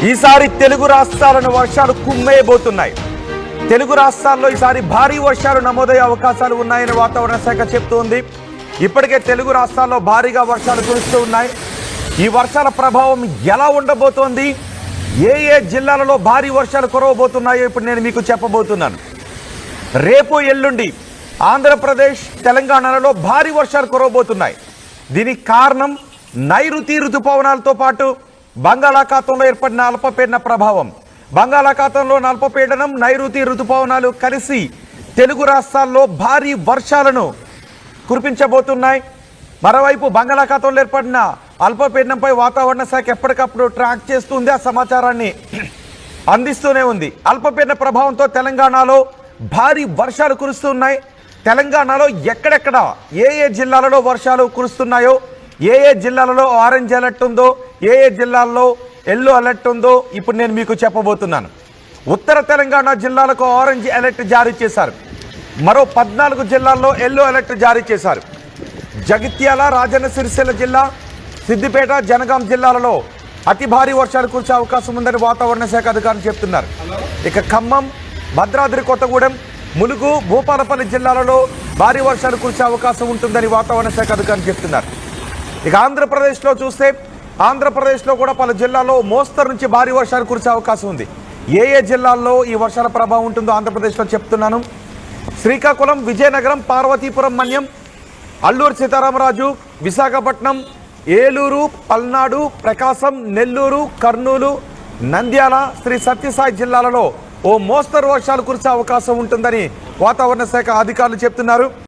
ఈసారి తెలుగు రాష్ట్రాలను వర్షాలు కుమ్మేయబోతున్నాయి. తెలుగు రాష్ట్రాల్లో ఈసారి భారీ వర్షాలు నమోదయ్యే అవకాశాలు ఉన్నాయని వాతావరణ శాఖ చెప్తోంది. ఇప్పటికే తెలుగు రాష్ట్రాల్లో భారీగా వర్షాలు కురుస్తూ ఉన్నాయి. ఈ వర్షాల ప్రభావం ఎలా ఉండబోతోంది, ఏ ఏ జిల్లాలలో భారీ వర్షాలు కురవబోతున్నాయో ఇప్పుడు నేను మీకు చెప్పబోతున్నాను. రేపు ఎల్లుండి ఆంధ్రప్రదేశ్ తెలంగాణలలో భారీ వర్షాలు కురవబోతున్నాయి. దీనికి కారణం నైరుతి ఋతుపవనాలతో పాటు బంగాళాఖాతంలో ఏర్పడిన అల్పపీడన ప్రభావం. బంగాళాఖాతంలో అల్పపీడనం, నైరుతి ఋతుపవనాలు కలిసి తెలుగు రాష్ట్రాల్లో భారీ వర్షాలను కురిపించబోతున్నాయి. మరోవైపు బంగాళాఖాతంలో ఏర్పడిన అల్పపీడనంపై వాతావరణ శాఖ ఎప్పటికప్పుడు ట్రాక్ చేస్తుంది, ఆ సమాచారాన్ని అందిస్తూనే ఉంది. అల్పపీడన ప్రభావంతో తెలంగాణలో భారీ వర్షాలు కురుస్తున్నాయి. తెలంగాణలో ఎక్కడెక్కడ ఏ ఏ జిల్లాలలో వర్షాలు కురుస్తున్నాయో, ఏ ఏ జిల్లాలలో ఆరెంజ్ అలర్ట్ ఉందో, ఏ ఏ జిల్లాల్లో ఎల్లో అలర్ట్ ఉందో ఇప్పుడు నేను మీకు చెప్పబోతున్నాను. ఉత్తర తెలంగాణ జిల్లాలకు ఆరెంజ్ అలర్ట్ జారీ చేశారు. మరో 14 జిల్లాల్లో ఎల్లో అలర్ట్ జారీ చేశారు. జగిత్యాల, రాజన్న సిరిసిల్ల జిల్లా, సిద్దిపేట, జనగాం జిల్లాలలో అతి భారీ వర్షాలు కురిసే అవకాశం ఉందని వాతావరణ శాఖ అధికారులు చెప్తున్నారు. ఇక ఖమ్మం, భద్రాద్రి కొత్తగూడెం, ములుగు, భూపాలపల్లి జిల్లాలలో భారీ వర్షాలు కురిసే అవకాశం ఉంటుందని వాతావరణ శాఖ అధికారులు చెప్తున్నారు. ఇక ఆంధ్రప్రదేశ్లో చూస్తే ఆంధ్రప్రదేశ్లో కూడా పలు జిల్లాల్లో మోస్తరు నుంచి భారీ వర్షాలు కురిసే అవకాశం ఉంది. ఏ ఏ జిల్లాల్లో ఈ వర్షాల ప్రభావం ఉంటుందో ఆంధ్రప్రదేశ్లో చెప్తున్నాను. శ్రీకాకుళం, విజయనగరం, పార్వతీపురం మన్యం, అల్లూరు సీతారామరాజు, విశాఖపట్నం, ఏలూరు, పల్నాడు, ప్రకాశం, నెల్లూరు, కర్నూలు, నంద్యాల, శ్రీ సత్యసాయి జిల్లాలలో ఓ మోస్తరు వర్షాలు కురిసే అవకాశం ఉంటుందని వాతావరణ శాఖ అధికారులు చెప్తున్నారు.